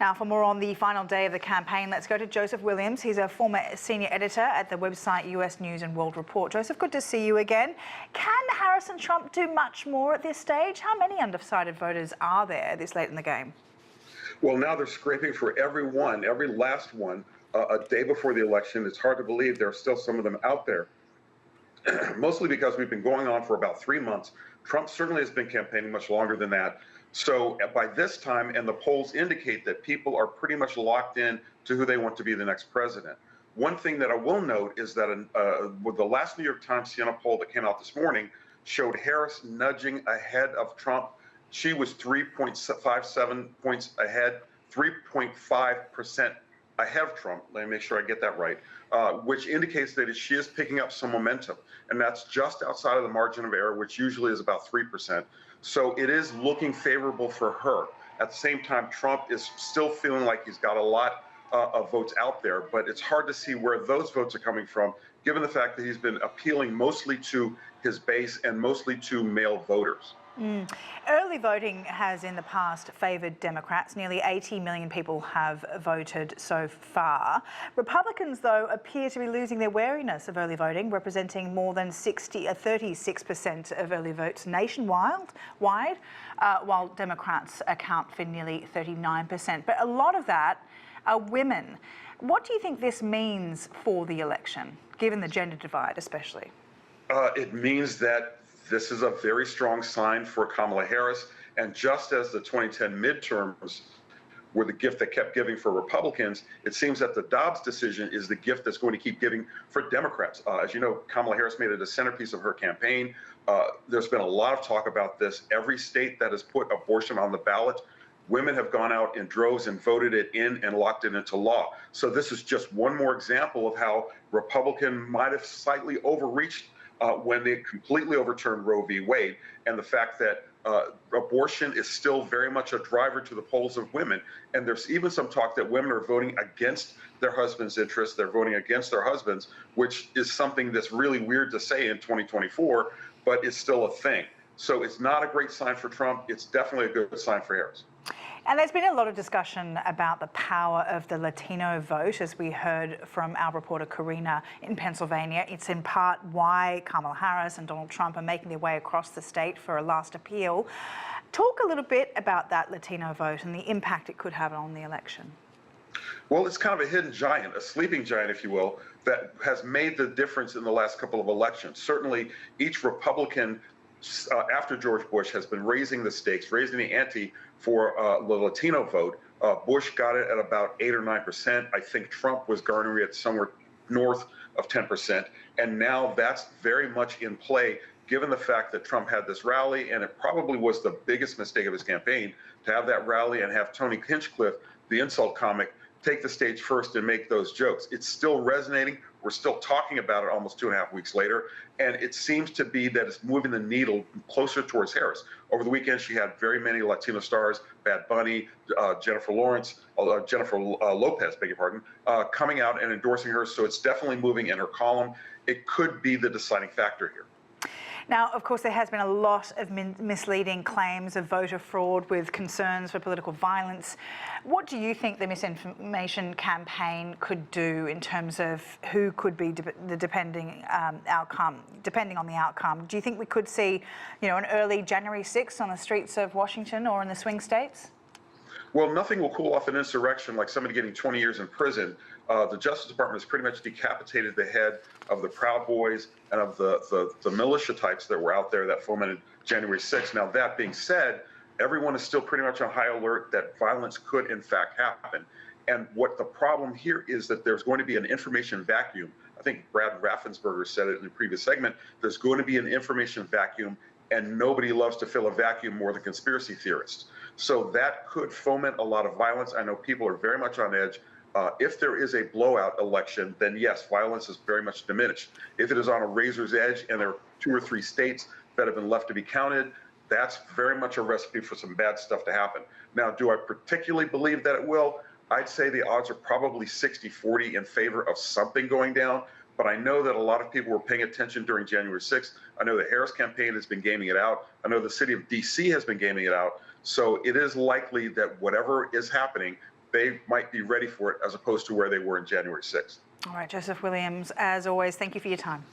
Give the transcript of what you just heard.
Now, for more on the final day of the campaign, let's go to Joseph Williams. He's a former senior editor at the website US News and World Report. Joseph, good to see you again. Can Harris and Trump do much more at this stage? How many undecided voters are there this late in the game? Well, now they're scraping for every last one, a day before the election. It's hard to believe there are still some of them out there, mostly because we've been going on for about 3 months. Trump certainly has been campaigning much longer than that. So by this time, and the polls indicate that people are pretty much locked in to who they want to be the next president. One thing that I will note is that with the last New York Times Siena poll that came out this morning showed Harris nudging ahead of Trump. She was 3.57 points ahead, 3.5% ahead of Trump. Let me make sure I get that right, which indicates that she is picking up some momentum. And that's just outside of the margin of error, which usually is about 3%. So it is looking favorable for her. At the same time, Trump is still feeling like he's got a lot of votes out there, but it's hard to see where those votes are coming from, given the fact that he's been appealing mostly to his base and mostly to male voters. Early voting has in the past favoured Democrats. Nearly 80 million people have voted so far. Republicans, though, appear to be losing their wariness of early voting, representing more than 36% of early votes nationwide, while Democrats account for nearly 39%. But a lot of that are women. What do you think this means for the election, given the gender divide especially? It means that this is a very strong sign for Kamala Harris. And just as the 2010 midterms were the gift that kept giving for Republicans, it seems that the Dobbs decision is the gift that's going to keep giving for Democrats. As you know, Kamala Harris made it a centerpiece of her campaign. There's been a lot of talk about this. Every state that has put abortion on the ballot, women have gone out in droves and voted it in and locked it into law. So this is just one more example of how Republican might have slightly overreached when they completely overturned Roe v. Wade, and the fact that abortion is still very much a driver to the polls of women. And there's even some talk that women are voting against their husband's interests. They're voting against their husbands, which is something that's really weird to say in 2024, but it's still a thing. So it's not a great sign for Trump. It's definitely a good sign for Harris. And there's been a lot of discussion about the power of the Latino vote, as we heard from our reporter Karina in Pennsylvania. It's in part why Kamala Harris and Donald Trump are making their way across the state for a last appeal. Talk a little bit about that Latino vote and the impact it could have on the election. Well, it's kind of a hidden giant, a sleeping giant, if you will, that has made the difference in the last couple of elections. Certainly, each Republican after George Bush has been raising the stakes, raising the ante for the Latino vote. Bush got it at about 8 or 9%. I think Trump was garnering it somewhere north of 10%. And now that's very much in play, given the fact that Trump had this rally, and it probably was the biggest mistake of his campaign to have that rally and have Tony Hinchcliffe, the insult comic, take the stage first and make those jokes. It's still resonating. We're still talking about it almost 2.5 weeks later. And it seems to be that it's moving the needle closer towards Harris. Over the weekend, she had very many Latino stars, Bad Bunny, Jennifer Lopez, beg your pardon, coming out and endorsing her. So it's definitely moving in her column. It could be the deciding factor here. Now, of course, there has been a lot of misleading claims of voter fraud with concerns for political violence. What do you think the misinformation campaign could do in terms of who could be the depending on the outcome? Do you think we could see, an early January 6th on the streets of Washington or in the swing states? Well, nothing will cool off an insurrection like somebody getting 20 years in prison. The Justice Department has pretty much decapitated the head of the Proud Boys and of the militia types that were out there that fomented January 6th. Now, that being said, everyone is still pretty much on high alert that violence could, in fact, happen. And what the problem here is that there's going to be an information vacuum. I think Brad Raffensperger said it in the previous segment. There's going to be an information vacuum, and nobody loves to fill a vacuum more than conspiracy theorists. So that could foment a lot of violence. I know people are very much on edge. If there is a blowout election, then yes, violence is very much diminished. If it is on a razor's edge and there are 2 or 3 states that have been left to be counted, that's very much a recipe for some bad stuff to happen. Now, do I particularly believe that it will? I'd say the odds are probably 60-40 in favor of something going down. But I know that a lot of people were paying attention during January 6th. I know the Harris campaign has been gaming it out. I know the city of D.C. has been gaming it out. So it is likely that whatever is happening, they might be ready for it as opposed to where they were in January 6th. All right, Joseph Williams, as always, thank you for your time.